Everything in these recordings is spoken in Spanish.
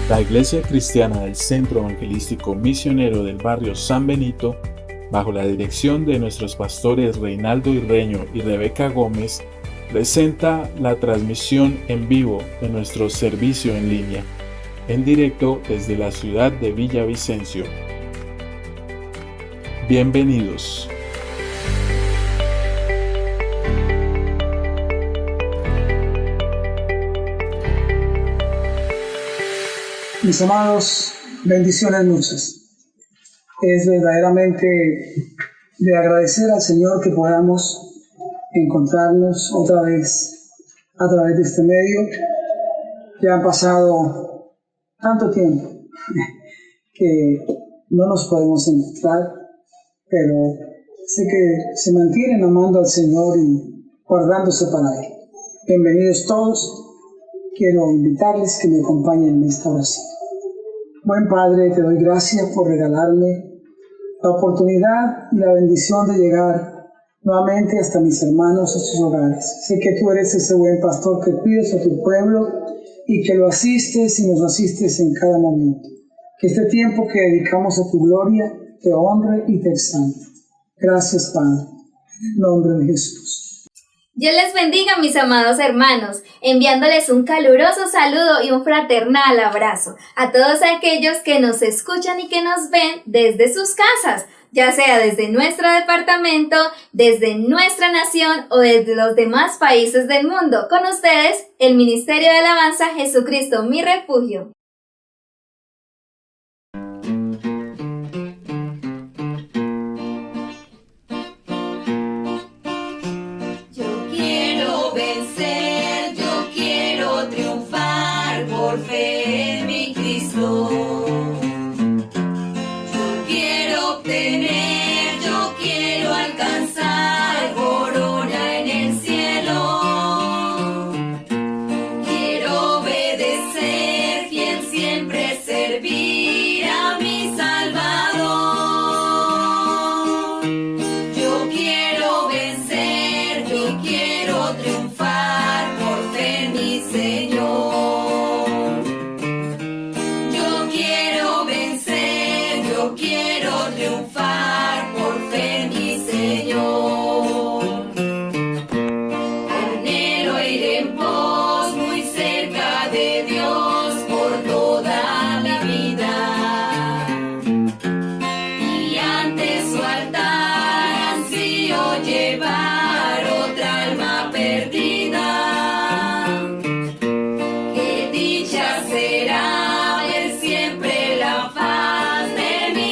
La Iglesia Cristiana del Centro Evangelístico Misionero del barrio San Benito, bajo la dirección de nuestros pastores Reinaldo Irreño y Rebeca Gómez, presenta la transmisión en vivo de nuestro servicio en línea, en directo desde la ciudad de Villavicencio. Bienvenidos. Mis amados, bendiciones muchas. Es verdaderamente de agradecer al Señor que podamos encontrarnos otra vez a través de este medio. Ya han pasado tanto tiempo que no nos podemos encontrar, pero sé que se mantienen amando al Señor y guardándose para Él. Bienvenidos todos. Quiero invitarles que me acompañen en esta oración. Buen Padre, te doy gracias por regalarme la oportunidad y la bendición de llegar nuevamente hasta mis hermanos y sus hogares. Sé que tú eres ese buen pastor que cuidas a tu pueblo y que lo asistes y nos asistes en cada momento. Que este tiempo que dedicamos a tu gloria te honre y te exalte. Gracias, Padre, en el nombre de Jesús. Dios les bendiga, mis amados hermanos, enviándoles un caluroso saludo y un fraternal abrazo a todos aquellos que nos escuchan y que nos ven desde sus casas, ya sea desde nuestro departamento, desde nuestra nación o desde los demás países del mundo. Con ustedes, el Ministerio de Alabanza Jesucristo, mi refugio. Por fe en mi Cristo, yo quiero obtener, yo quiero alcanzar corona en el cielo, quiero obedecer, fiel siempre servir a mi Salvador, yo quiero vencer, yo quiero triunfar por fe en mi Señor. Triunfar por fe en mi Señor. Anhelo ir en pos muy cerca de Dios por toda mi vida. Y ante su altar ansío llevar otra alma perdida. Qué dicha será ver siempre la faz de mi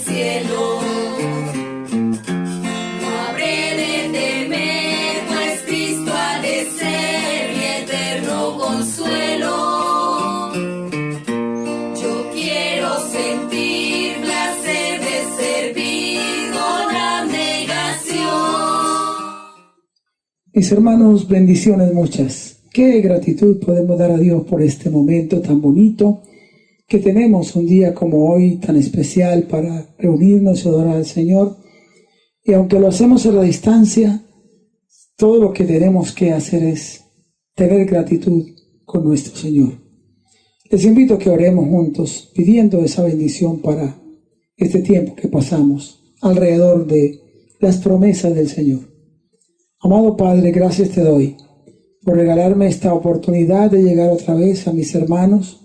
cielo. No habré de temer, pues Cristo ha de ser mi eterno consuelo. Yo quiero sentir placer de servir con abnegación. Mis hermanos, bendiciones muchas. Qué gratitud podemos dar a Dios por este momento tan bonito que tenemos un día como hoy tan especial para reunirnos y adorar al Señor. Y aunque lo hacemos a la distancia, todo lo que tenemos que hacer es tener gratitud con nuestro Señor. Les invito a que oremos juntos, pidiendo esa bendición para este tiempo que pasamos alrededor de las promesas del Señor. Amado Padre, gracias te doy por regalarme esta oportunidad de llegar otra vez a mis hermanos.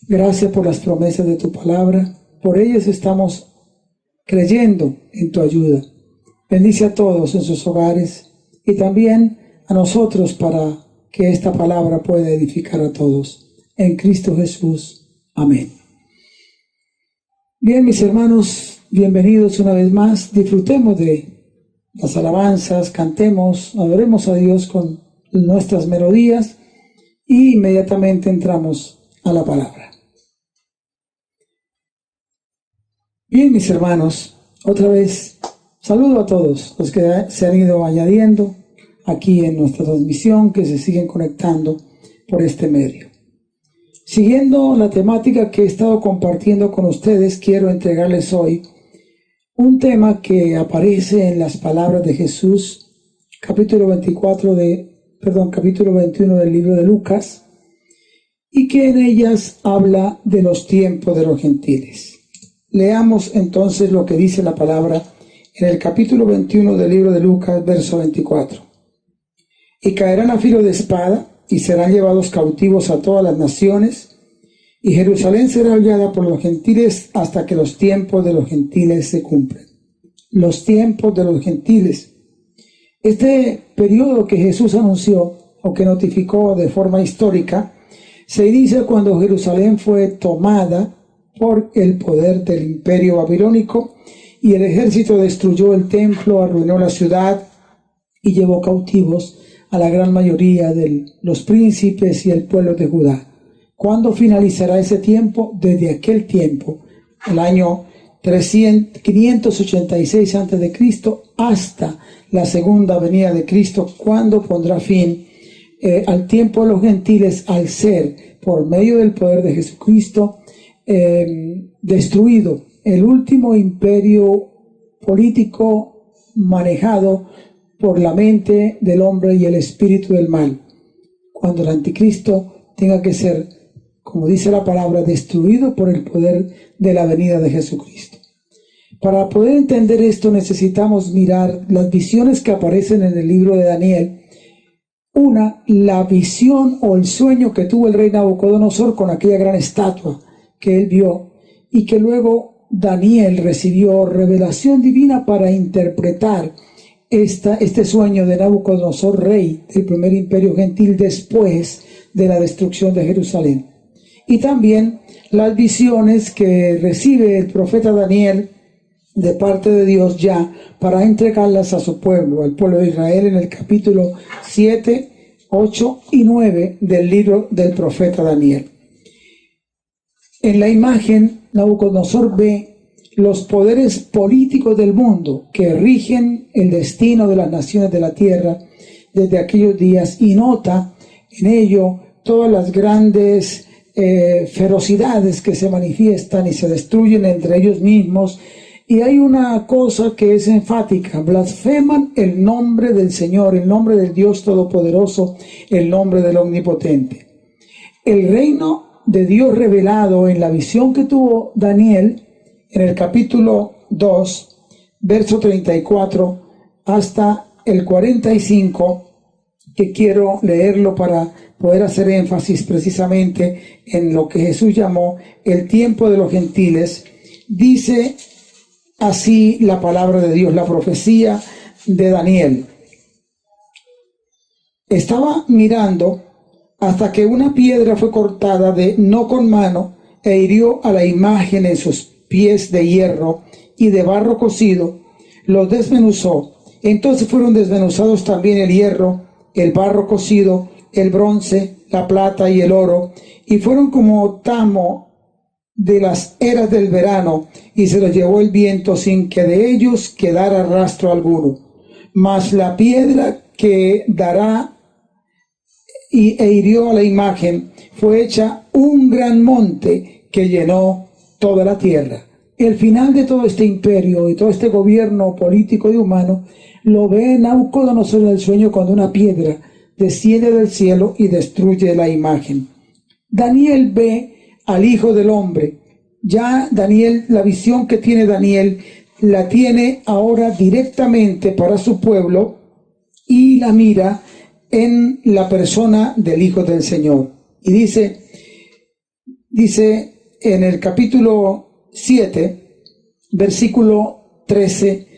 Gracias por las promesas de tu palabra. Por ellas estamos creyendo en tu ayuda. Bendice a todos en sus hogares y también a nosotros para que esta palabra pueda edificar a todos. En Cristo Jesús. Amén. Bien, mis hermanos, bienvenidos una vez más. Disfrutemos de las alabanzas, cantemos, adoremos a Dios con nuestras melodías y inmediatamente entramos a la palabra. Bien, mis hermanos, otra vez saludo a todos los que se han ido añadiendo aquí en nuestra transmisión, que se siguen conectando por este medio. Siguiendo la temática que he estado compartiendo con ustedes, quiero entregarles hoy un tema que aparece en las palabras de Jesús, capítulo 21 del libro de Lucas, y que en ellas habla de los tiempos de los gentiles. Leamos entonces lo que dice la palabra en el capítulo 21 del libro de Lucas, verso 24. Y caerán a filo de espada, y serán llevados cautivos a todas las naciones, y Jerusalén será hollada por los gentiles hasta que los tiempos de los gentiles se cumplan. Los tiempos de los gentiles. Este periodo que Jesús anunció, o que notificó de forma histórica, se inicia cuando Jerusalén fue tomada por el poder del imperio babilónico, y el ejército destruyó el templo, arruinó la ciudad y llevó cautivos a la gran mayoría de los príncipes y el pueblo de Judá. ¿Cuándo finalizará ese tiempo? Desde aquel tiempo, el año 586 a.C., hasta la segunda venida de Cristo, cuando pondrá fin al tiempo de los gentiles, al ser, por medio del poder de Jesucristo, destruido el último imperio político manejado por la mente del hombre y el espíritu del mal, cuando el anticristo tenga que ser, como dice la palabra, destruido por el poder de la venida de Jesucristo. Para poder entender esto necesitamos mirar las visiones que aparecen en el libro de Daniel. Una, la visión o el sueño que tuvo el rey Nabucodonosor con aquella gran estatua que él vio, y que luego Daniel recibió revelación divina para interpretar este sueño de Nabucodonosor, rey del primer imperio gentil después de la destrucción de Jerusalén. Y también las visiones que recibe el profeta Daniel de parte de Dios ya para entregarlas a su pueblo, al pueblo de Israel, en el capítulo 7, 8 y 9 del libro del profeta Daniel. En la imagen, Nabucodonosor ve los poderes políticos del mundo que rigen el destino de las naciones de la tierra desde aquellos días, y nota en ello todas las grandes ferocidades que se manifiestan y se destruyen entre ellos mismos. Y hay una cosa que es enfática: blasfeman el nombre del Señor, el nombre del Dios Todopoderoso, el nombre del Omnipotente. El reino de Dios revelado en la visión que tuvo Daniel en el capítulo 2, verso 34 hasta el 45, que quiero leerlo para poder hacer énfasis precisamente en lo que Jesús llamó el tiempo de los gentiles. Dice así la palabra de Dios, la profecía de Daniel. Estaba mirando hasta que una piedra fue cortada no con mano e hirió a la imagen en sus pies de hierro y de barro cocido, los desmenuzó. Entonces fueron desmenuzados también el hierro, el barro cocido, el bronce, la plata y el oro, y fueron como tamo de las eras del verano, y se los llevó el viento sin que de ellos quedara rastro alguno. Mas la piedra que dará e hirió a la imagen fue hecha un gran monte que llenó toda la tierra. El final de todo este imperio y todo este gobierno político y humano lo ve Nabucodonosor en el sueño, cuando una piedra desciende del cielo y destruye la imagen. Daniel ve al Hijo del Hombre. Ya Daniel, la visión que tiene Daniel, la tiene ahora directamente para su pueblo, y la mira en la persona del Hijo del Señor. Y dice en el capítulo 7, versículo 13: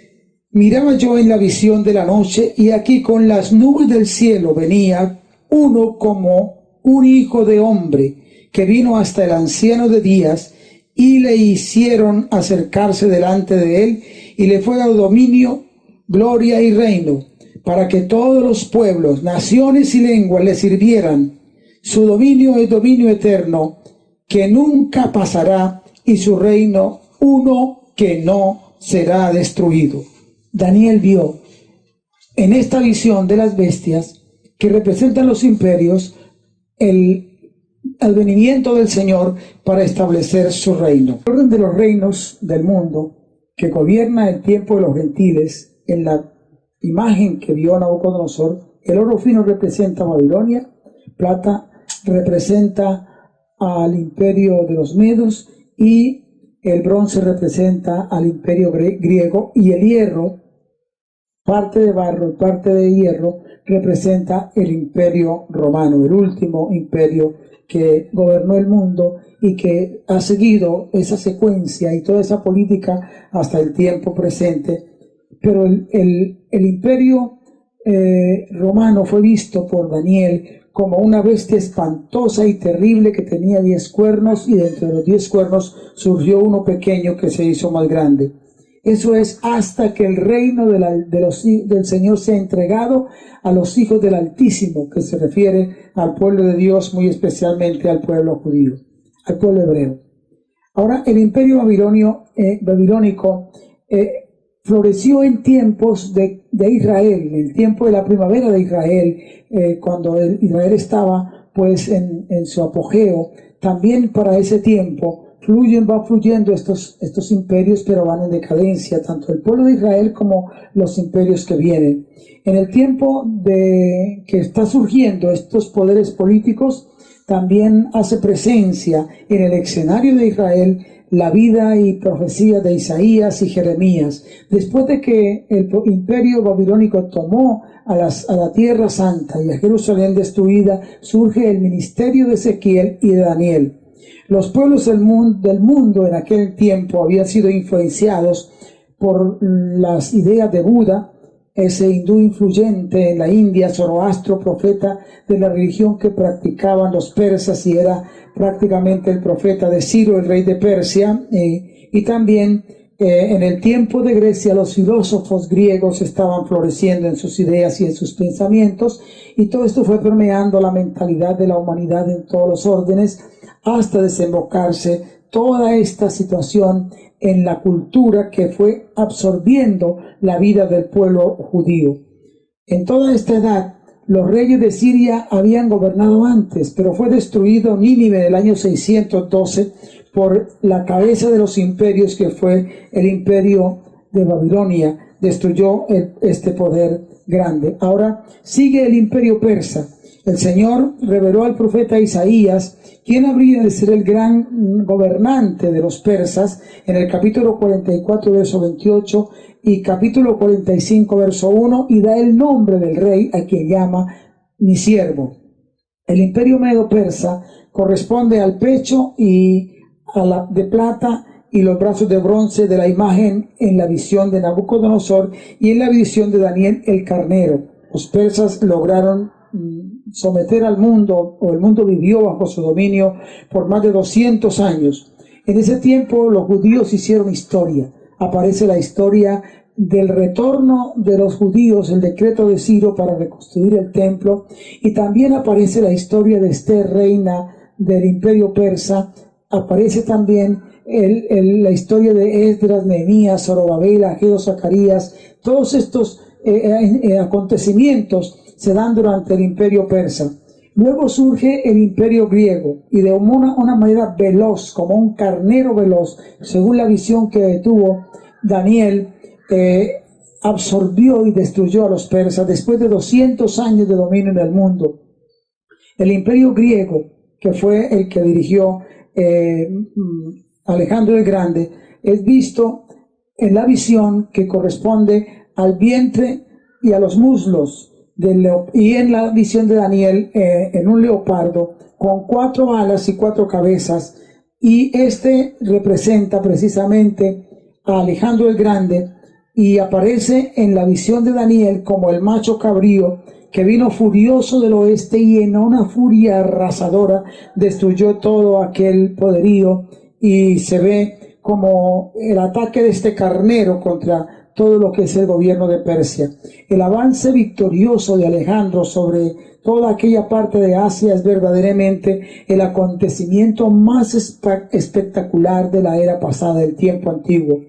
miraba yo en la visión de la noche, y aquí con las nubes del cielo venía uno como un hijo de hombre, que vino hasta el anciano de días, y le hicieron acercarse delante de él, y le fue dado dominio, gloria y reino, para que todos los pueblos, naciones y lenguas le sirvieran. Su dominio es dominio eterno, que nunca pasará, y su reino uno que no será destruido. Daniel vio en esta visión de las bestias que representan los imperios el advenimiento del Señor para establecer su reino. El orden de los reinos del mundo que gobierna el tiempo de los gentiles, en la imagen que vio Nabucodonosor, el oro fino representa a Babilonia, plata representa al imperio de los medos y el bronce representa al imperio griego, y el hierro, parte de barro y parte de hierro, representa el imperio romano, el último imperio que gobernó el mundo y que ha seguido esa secuencia y toda esa política hasta el tiempo presente. Pero el imperio romano fue visto por Daniel como una bestia espantosa y terrible que tenía 10 cuernos, y de entre los 10 cuernos surgió uno pequeño que se hizo más grande. Eso es hasta que el reino del Señor sea entregado a los hijos del Altísimo, que se refiere al pueblo de Dios, muy especialmente al pueblo judío, al pueblo hebreo. Ahora, el imperio babilónico floreció en tiempos de Israel, en el tiempo de la primavera de Israel, cuando Israel estaba pues en su apogeo. También para ese tiempo va fluyendo estos imperios, pero van en decadencia, tanto el pueblo de Israel como los imperios que vienen. En el tiempo que está surgiendo estos poderes políticos, también hace presencia en el escenario de Israel la vida y profecía de Isaías y Jeremías. Después de que el imperio babilónico tomó a la tierra santa y a Jerusalén destruida, surge el ministerio de Ezequiel y de Daniel. Los pueblos del mundo en aquel tiempo habían sido influenciados por las ideas de Buda, ese hindú influyente en la India, Zoroastro, profeta de la religión que practicaban los persas, y era prácticamente el profeta de Ciro, el rey de Persia, y también en el tiempo de Grecia los filósofos griegos estaban floreciendo en sus ideas y en sus pensamientos, y todo esto fue permeando la mentalidad de la humanidad en todos los órdenes, hasta desembocarse toda esta situación en la cultura que fue absorbiendo la vida del pueblo judío. En toda esta edad, los reyes de Siria habían gobernado antes, pero fue destruido Nínive en el año 612 por la cabeza de los imperios, que fue el imperio de Babilonia. Destruyó este poder grande. Ahora sigue el imperio persa. El Señor reveló al profeta Isaías quién habría de ser el gran gobernante de los persas en el capítulo 44, verso 28 y capítulo 45, verso 1, y da el nombre del rey a quien llama mi siervo. El imperio medo-persa corresponde al pecho y de plata y los brazos de bronce de la imagen en la visión de Nabucodonosor y en la visión de Daniel el carnero. Los persas lograron someter al mundo, o el mundo vivió bajo su dominio por más de 200 años. En ese tiempo los judíos hicieron historia. Aparece la historia del retorno de los judíos, el decreto de Ciro para reconstruir el templo, y también aparece la historia de Esther, reina del imperio persa. Aparece también la historia de Esdras, Nehemías, Zorobabel, Ageo, Zacarías. Todos estos acontecimientos se dan durante el imperio persa. Luego surge el imperio griego, y de una manera veloz, como un carnero veloz, según la visión que tuvo Daniel, absorbió y destruyó a los persas después de 200 años de dominio en el mundo. El imperio griego, que fue el que dirigió Alejandro el Grande, es visto en la visión que corresponde al vientre y a los muslos, y en la visión de Daniel en un leopardo con 4 alas y 4 cabezas, y este representa precisamente a Alejandro el Grande, y aparece en la visión de Daniel como el macho cabrío que vino furioso del oeste y en una furia arrasadora destruyó todo aquel poderío, y se ve como el ataque de este carnero contra todo lo que es el gobierno de Persia. El avance victorioso de Alejandro sobre toda aquella parte de Asia es verdaderamente el acontecimiento más espectacular de la era pasada, del tiempo antiguo.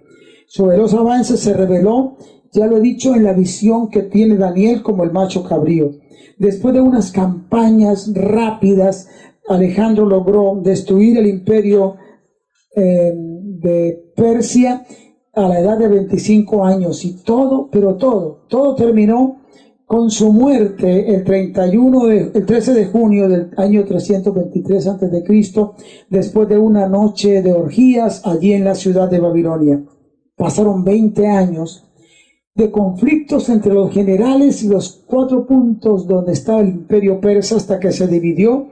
Su veloz avance se reveló, ya lo he dicho, en la visión que tiene Daniel como el macho cabrío. Después de unas campañas rápidas, Alejandro logró destruir el imperio de Persia a la edad de 25 años, y todo terminó con su muerte el 13 de junio del año 323 a.C., después de una noche de orgías allí en la ciudad de Babilonia. Pasaron 20 años de conflictos entre los generales y los 4 puntos donde estaba el imperio persa, hasta que se dividió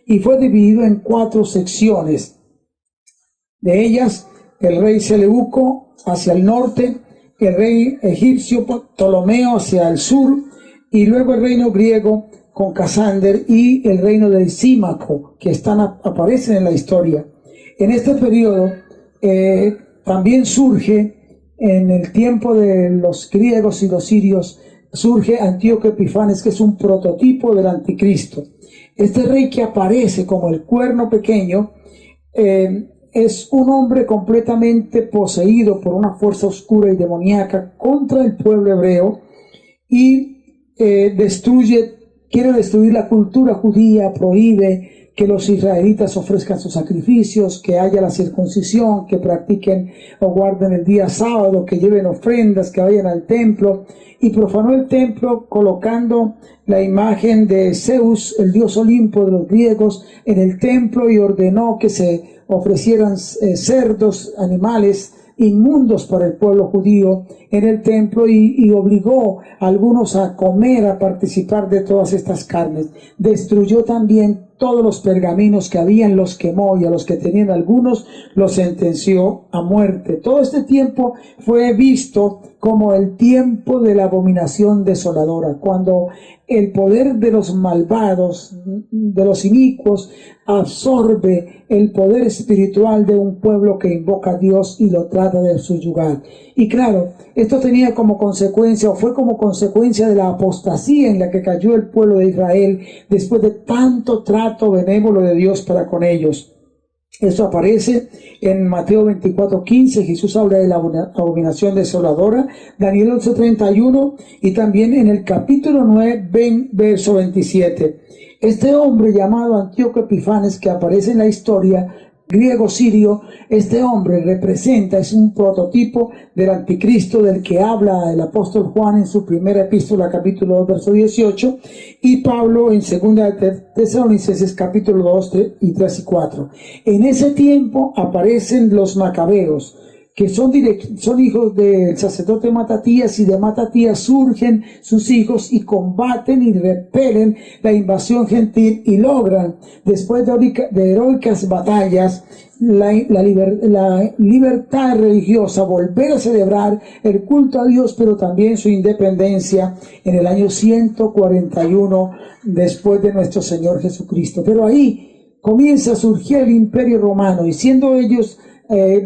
y fue dividido en 4 secciones. De ellas, el rey Seleuco hacia el norte, el rey egipcio Ptolomeo hacia el sur, y luego el reino griego con Casander y el reino de Símaco, que aparecen en la historia. En este periodo también surge, en el tiempo de los griegos y los sirios, surge Antíoco Epifanes, que es un prototipo del anticristo. Este rey que aparece como el cuerno pequeño es un hombre completamente poseído por una fuerza oscura y demoníaca contra el pueblo hebreo, y quiere destruir la cultura judía, prohíbe que los israelitas ofrezcan sus sacrificios, que haya la circuncisión, que practiquen o guarden el día sábado, que lleven ofrendas, que vayan al templo, y profanó el templo colocando la imagen de Zeus, el dios Olimpo de los griegos, en el templo, y ordenó que se ofrecieran cerdos, animales inmundos para el pueblo judío en el templo, y obligó a algunos a comer, a participar de todas estas carnes. Destruyó también todos los pergaminos que habían, los quemó, y a los que tenían algunos los sentenció a muerte. Todo este tiempo fue visto como el tiempo de la abominación desoladora, cuando el poder de los malvados, de los inicuos, absorbe el poder espiritual de un pueblo que invoca a Dios y lo trata de subyugar. Y claro, esto tenía como consecuencia, o fue como consecuencia, de la apostasía en la que cayó el pueblo de Israel después de tanto trato benévolo de Dios para con ellos. Eso aparece en Mateo 24:15, Jesús habla de la abominación desoladora, Daniel 11:31, y también en el capítulo 9, verso 27. Este hombre llamado Antíoco Epifanes, que aparece en la historia griego-sirio, este hombre representa, es un prototipo del anticristo del que habla el apóstol Juan en su primera epístola, capítulo 2, verso 18, y Pablo en segunda Tesalonicenses, capítulo 2, y 3 y 4. En ese tiempo aparecen los macabeos, que son hijos del sacerdote Matatías, y de Matatías surgen sus hijos y combaten y repelen la invasión gentil, y logran, después de heroicas batallas, la libertad religiosa, volver a celebrar el culto a Dios, pero también su independencia en el año 141 después de nuestro Señor Jesucristo. Pero ahí comienza a surgir el Imperio Romano, y siendo ellos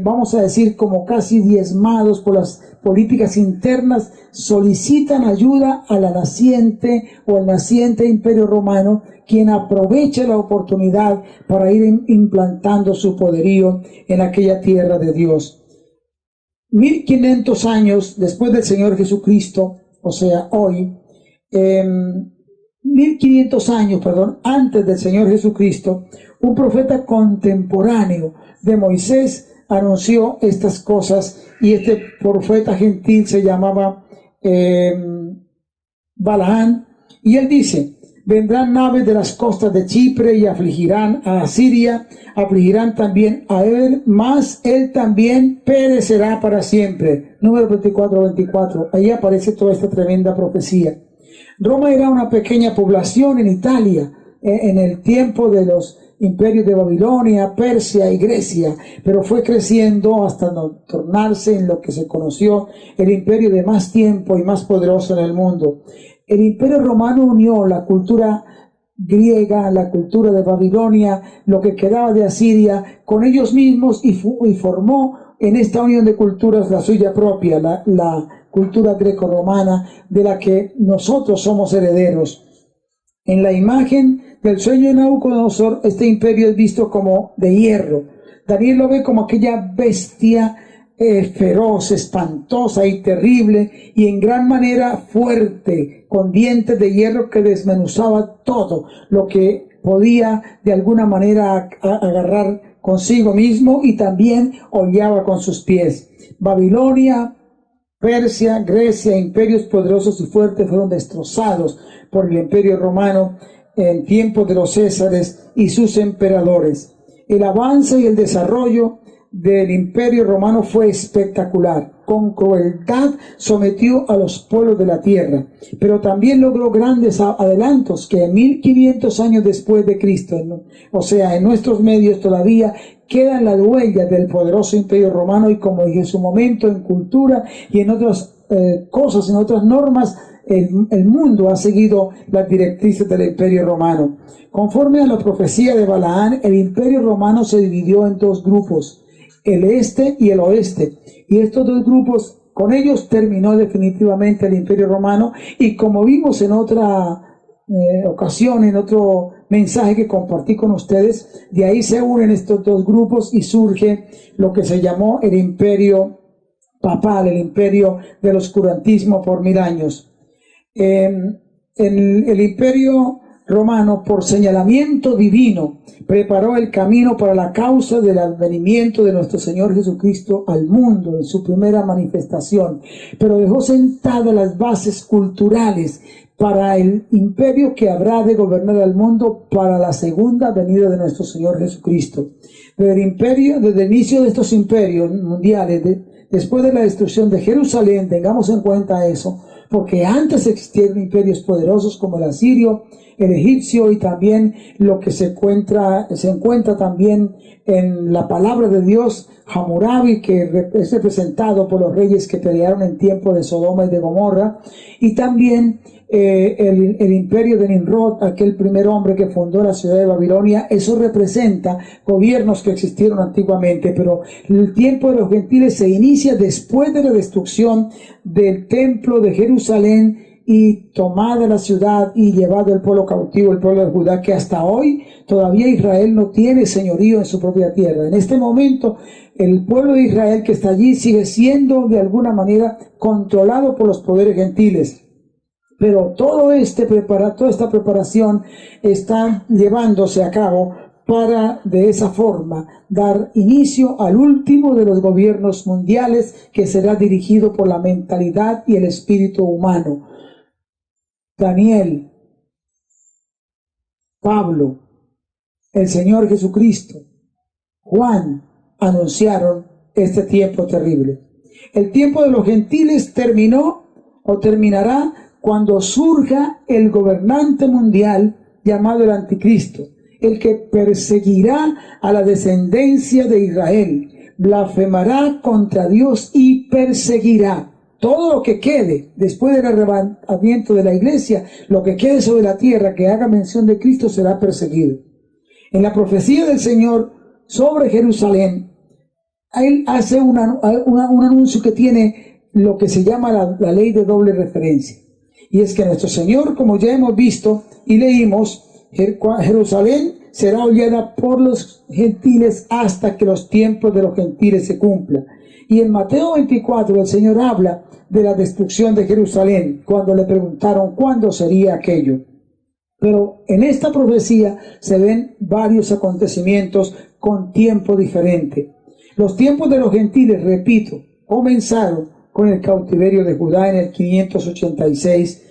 vamos a decir como casi diezmados por las políticas internas, solicitan ayuda a la naciente o al naciente Imperio Romano, quien aprovecha la oportunidad para ir implantando su poderío en aquella tierra de Dios. 1500 años después del Señor Jesucristo, o sea, hoy, 1500 años, antes del Señor Jesucristo, un profeta contemporáneo de Moisés anunció estas cosas, y este profeta gentil se llamaba Balaán, y él dice: vendrán naves de las costas de Chipre y afligirán a Asiria, afligirán también a Eber, mas él también perecerá para siempre. Número 24. Ahí aparece toda esta tremenda profecía. Roma era una pequeña población en Italia en el tiempo de los imperios de Babilonia, Persia y Grecia, pero fue creciendo hasta tornarse en lo que se conoció el imperio de más tiempo y más poderoso en el mundo. El Imperio Romano unió la cultura griega, la cultura de Babilonia, lo que quedaba de Asiria, con ellos mismos, y formó en esta unión de culturas la suya propia, la cultura greco-romana, de la que nosotros somos herederos. En la imagen del sueño de Nabucodonosor, este imperio es visto como de hierro. Daniel lo ve como aquella bestia feroz, espantosa y terrible, y en gran manera fuerte, con dientes de hierro que desmenuzaba todo lo que podía de alguna manera agarrar consigo mismo, y también hollaba con sus pies. Babilonia, Persia, Grecia, imperios poderosos y fuertes fueron destrozados por el imperio romano en tiempos de los Césares y sus emperadores. El avance y el desarrollo del imperio romano fue espectacular. Con crueldad sometió a los pueblos de la tierra, pero también logró grandes adelantos que 1500 años después de Cristo, o sea, en nuestros medios todavía quedan las huellas del poderoso imperio romano, y como dije en su momento, en cultura y en otras cosas, en otras normas, el mundo ha seguido las directrices del imperio romano. Conforme a la profecía de Balaán, el imperio romano se dividió en dos grupos, el este y el oeste, y estos dos grupos, con ellos terminó definitivamente el imperio romano. Y como vimos en otra ocasión, en otro mensaje que compartí con ustedes, de ahí se unen estos dos grupos y surge lo que se llamó el imperio papal, el imperio del oscurantismo por 1000 años. El imperio romano, por señalamiento divino, preparó el camino para la causa del advenimiento de nuestro Señor Jesucristo al mundo en su primera manifestación, pero dejó sentadas las bases culturales para el imperio que habrá de gobernar al mundo para la segunda venida de nuestro Señor Jesucristo. Desde el inicio de estos imperios mundiales, después de la destrucción de Jerusalén, tengamos en cuenta eso, porque antes existieron imperios poderosos como el asirio, el egipcio, y también lo que se encuentra también en la palabra de Dios, Hammurabi, que es representado por los reyes que pelearon en tiempo de Sodoma y de Gomorra, y también el imperio de Nimrod, aquel primer hombre que fundó la ciudad de Babilonia. Eso representa gobiernos que existieron antiguamente, pero el tiempo de los gentiles se inicia después de la destrucción del templo de Jerusalén y tomada la ciudad y llevado el pueblo cautivo, el pueblo de Judá, que hasta hoy todavía Israel no tiene señorío en su propia tierra. En este momento el pueblo de Israel que está allí sigue siendo de alguna manera controlado por los poderes gentiles. Pero toda esta preparación está llevándose a cabo para de esa forma dar inicio al último de los gobiernos mundiales, que será dirigido por la mentalidad y el espíritu humano. Daniel, Pablo, el Señor Jesucristo, Juan anunciaron este tiempo terrible. El tiempo de los gentiles terminó o terminará cuando surja el gobernante mundial llamado el Anticristo, el que perseguirá a la descendencia de Israel, blasfemará contra Dios y perseguirá todo lo que quede después del arrebatamiento de la iglesia. Lo que quede sobre la tierra que haga mención de Cristo será perseguido. En la profecía del Señor sobre Jerusalén, él hace un anuncio que tiene lo que se llama la ley de doble referencia. Y es que nuestro Señor, como ya hemos visto y leímos, Jerusalén será hollada por los gentiles hasta que los tiempos de los gentiles se cumplan. Y en Mateo 24 el Señor habla de la destrucción de Jerusalén, cuando le preguntaron cuándo sería aquello. Pero en esta profecía se ven varios acontecimientos con tiempo diferente. Los tiempos de los gentiles, repito, comenzaron con el cautiverio de Judá en el 586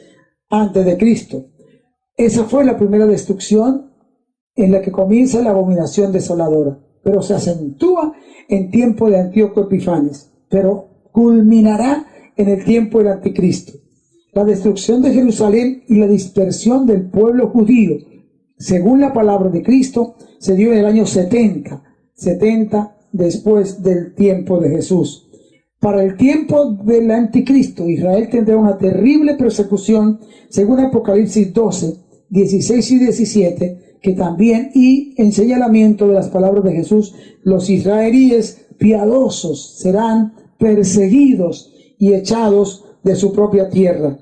a.C. Esa fue la primera destrucción en la que comienza la abominación desoladora, pero se acentúa en tiempo de Antíoco Epifanes, pero culminará en el tiempo del Anticristo. La destrucción de Jerusalén y la dispersión del pueblo judío, según la palabra de Cristo, se dio en el año 70 después del tiempo de Jesús. Para el tiempo del Anticristo, Israel tendrá una terrible persecución, según Apocalipsis 12, 16 y 17, que también, y en señalamiento de las palabras de Jesús, los israelíes piadosos serán perseguidos y echados de su propia tierra.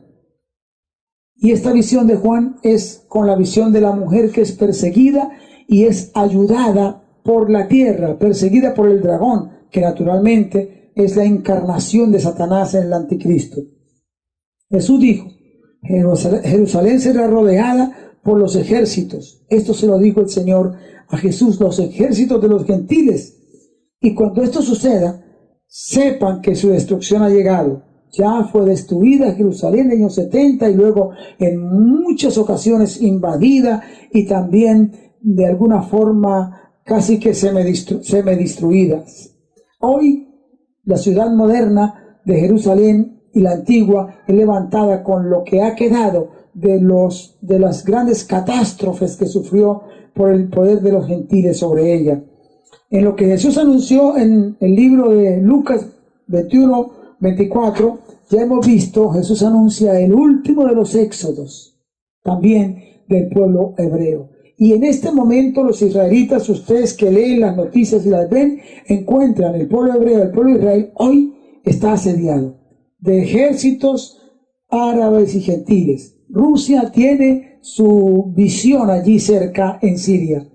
Y esta visión de Juan es con la visión de la mujer que es perseguida y es ayudada por la tierra, perseguida por el dragón, que naturalmente es la encarnación de Satanás en el anticristo. Jesús dijo: Jerusalén será rodeada por los ejércitos. Esto se lo dijo el Señor a Jesús, los ejércitos de los gentiles. Y cuando esto suceda, sepan que su destrucción ha llegado. Ya fue destruida Jerusalén en el año 70 y luego en muchas ocasiones invadida y también de alguna forma casi que semidestruida. Hoy la ciudad moderna de Jerusalén y la antigua es levantada con lo que ha quedado de las grandes catástrofes que sufrió por el poder de los gentiles sobre ella. En lo que Jesús anunció en el libro de Lucas 21-24, ya hemos visto, Jesús anuncia el último de los éxodos, también del pueblo hebreo. Y en este momento los israelitas, ustedes que leen las noticias y las ven, encuentran el pueblo hebreo, el pueblo de Israel, hoy está asediado de ejércitos árabes y gentiles. Rusia tiene su visión allí cerca en Siria.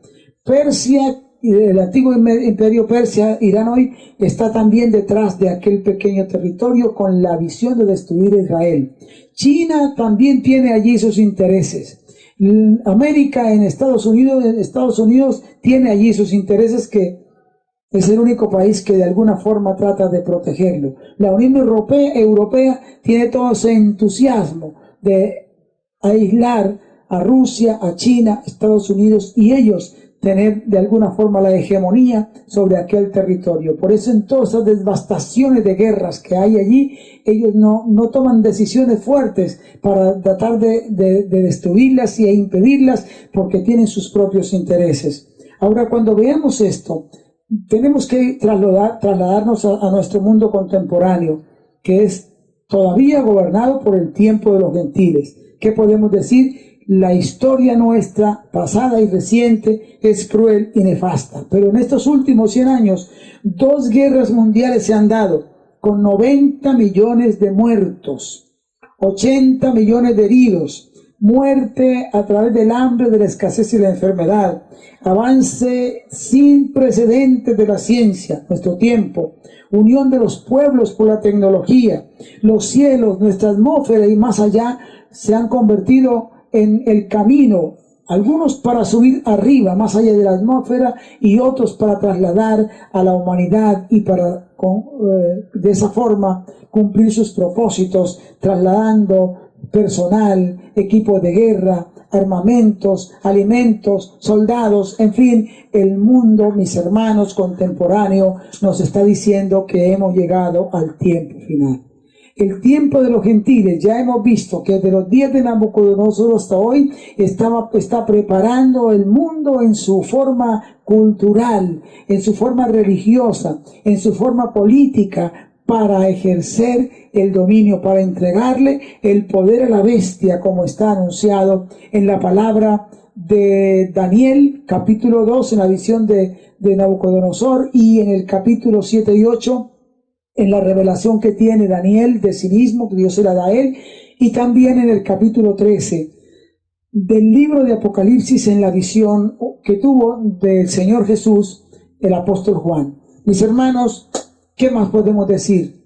Persia, el antiguo imperio Persia, Irán hoy, está también detrás de aquel pequeño territorio con la visión de destruir a Israel. China también tiene allí sus intereses. América en Estados Unidos tiene allí sus intereses, que es el único país que de alguna forma trata de protegerlo. La Unión Europea tiene todo ese entusiasmo de aislar a Rusia, a China, a Estados Unidos, y ellos tener de alguna forma la hegemonía sobre aquel territorio. Por eso en todas esas devastaciones de guerras que hay allí, ellos no toman decisiones fuertes para tratar de destruirlas y impedirlas, porque tienen sus propios intereses. Ahora, cuando veamos esto, tenemos que trasladarnos a nuestro mundo contemporáneo, que es todavía gobernado por el tiempo de los gentiles. ¿Qué podemos decir? La historia nuestra, pasada y reciente, es cruel y nefasta. Pero en estos últimos 100 años, 2 guerras mundiales se han dado, con 90 millones de muertos, 80 millones de heridos, muerte a través del hambre, de la escasez y la enfermedad, avance sin precedentes de la ciencia, nuestro tiempo, unión de los pueblos por la tecnología, los cielos, nuestra atmósfera y más allá se han convertido en el camino, algunos para subir arriba, más allá de la atmósfera, y otros para trasladar a la humanidad y para de esa forma cumplir sus propósitos, trasladando personal, equipos de guerra, armamentos, alimentos, soldados, en fin, el mundo, mis hermanos, contemporáneo, nos está diciendo que hemos llegado al tiempo final. El tiempo de los gentiles, ya hemos visto que de los días de Nabucodonosor hasta hoy está preparando el mundo en su forma cultural, en su forma religiosa, en su forma política, para ejercer el dominio, para entregarle el poder a la bestia, como está anunciado en la palabra de Daniel, capítulo 2, en la visión de Nabucodonosor, y en el capítulo 7 y 8, en la revelación que tiene Daniel de sí mismo, que Dios se la da a él, y también en el capítulo 13 del libro de Apocalipsis, en la visión que tuvo del Señor Jesús, el apóstol Juan. Mis hermanos, ¿qué más podemos decir?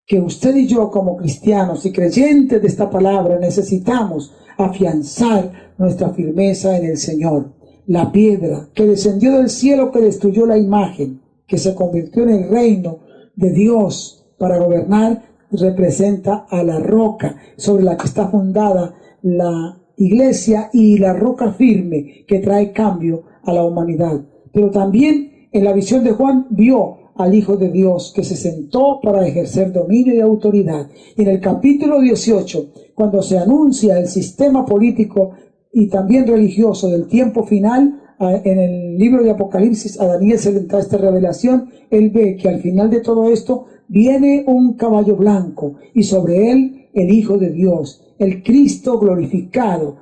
Que usted y yo, como cristianos y creyentes de esta palabra, necesitamos afianzar nuestra firmeza en el Señor. La piedra que descendió del cielo, que destruyó la imagen, que se convirtió en el reino de Dios para gobernar, representa a la roca sobre la que está fundada la iglesia, y la roca firme que trae cambio a la humanidad. Pero también en la visión de Juan vio al Hijo de Dios, que se sentó para ejercer dominio y autoridad. Y en el capítulo 18, cuando se anuncia el sistema político y también religioso del tiempo final, en el libro de Apocalipsis, a Daniel se le da esta revelación. Él ve que al final de todo esto viene un caballo blanco, y sobre él el Hijo de Dios, el Cristo glorificado,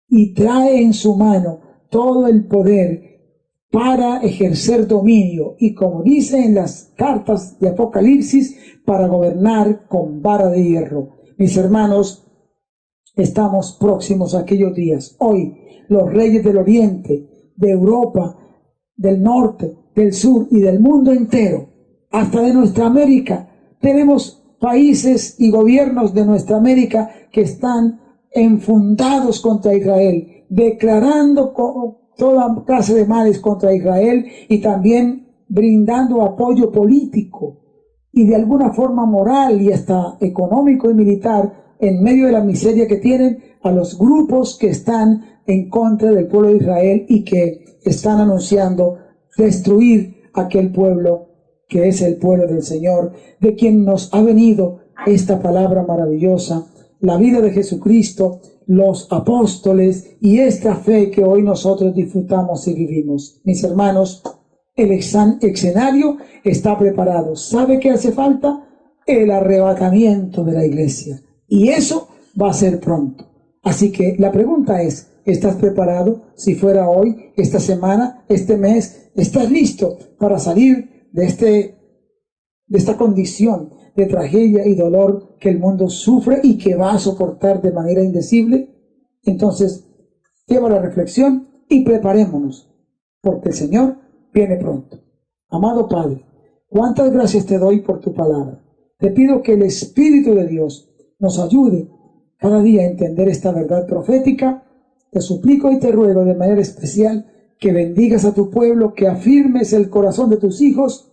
y trae en su mano todo el poder para ejercer dominio, y como dice en las cartas de Apocalipsis, para gobernar con vara de hierro. Mis hermanos, estamos próximos a aquellos días. Hoy los reyes del oriente, de Europa, del norte, del sur y del mundo entero hasta de nuestra América. Tenemos países y gobiernos de nuestra América que están enfundados contra Israel, declarando toda clase de males contra Israel y también brindando apoyo político y de alguna forma moral y hasta económico y militar en medio de la miseria que tienen a los grupos que están en contra del pueblo de Israel y que están anunciando destruir aquel pueblo que es el pueblo del Señor, de quien nos ha venido esta palabra maravillosa, la vida de Jesucristo, los apóstoles y esta fe que hoy nosotros disfrutamos y vivimos. Mis hermanos, el escenario está preparado. ¿Sabe qué hace falta? El arrebatamiento de la iglesia. Y eso va a ser pronto. Así que la pregunta es, ¿estás preparado? Si fuera hoy, esta semana, este mes, ¿estás listo para salir de esta condición de tragedia y dolor que el mundo sufre y que va a soportar de manera indecible? Entonces, lleva la reflexión y preparémonos, porque el Señor viene pronto. Amado Padre, cuántas gracias te doy por tu palabra. Te pido que el Espíritu de Dios nos ayude cada día a entender esta verdad profética. Te suplico y te ruego de manera especial que bendigas a tu pueblo, que afirmes el corazón de tus hijos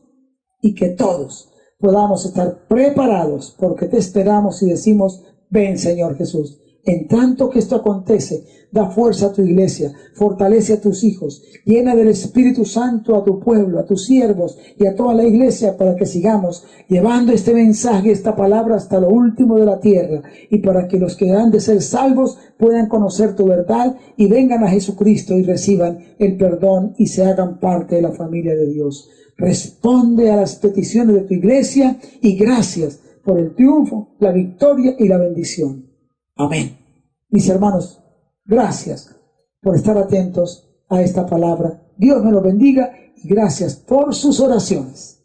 y que todos podamos estar preparados, porque te esperamos y decimos: ven, Señor Jesús. En tanto que esto acontece, da fuerza a tu iglesia, fortalece a tus hijos, llena del Espíritu Santo a tu pueblo, a tus siervos y a toda la iglesia, para que sigamos llevando este mensaje, esta palabra hasta lo último de la tierra, y para que los que han de ser salvos puedan conocer tu verdad y vengan a Jesucristo y reciban el perdón y se hagan parte de la familia de Dios. Responde a las peticiones de tu iglesia y gracias por el triunfo, la victoria y la bendición. Amén. Mis hermanos, gracias por estar atentos a esta palabra. Dios me lo bendiga y gracias por sus oraciones.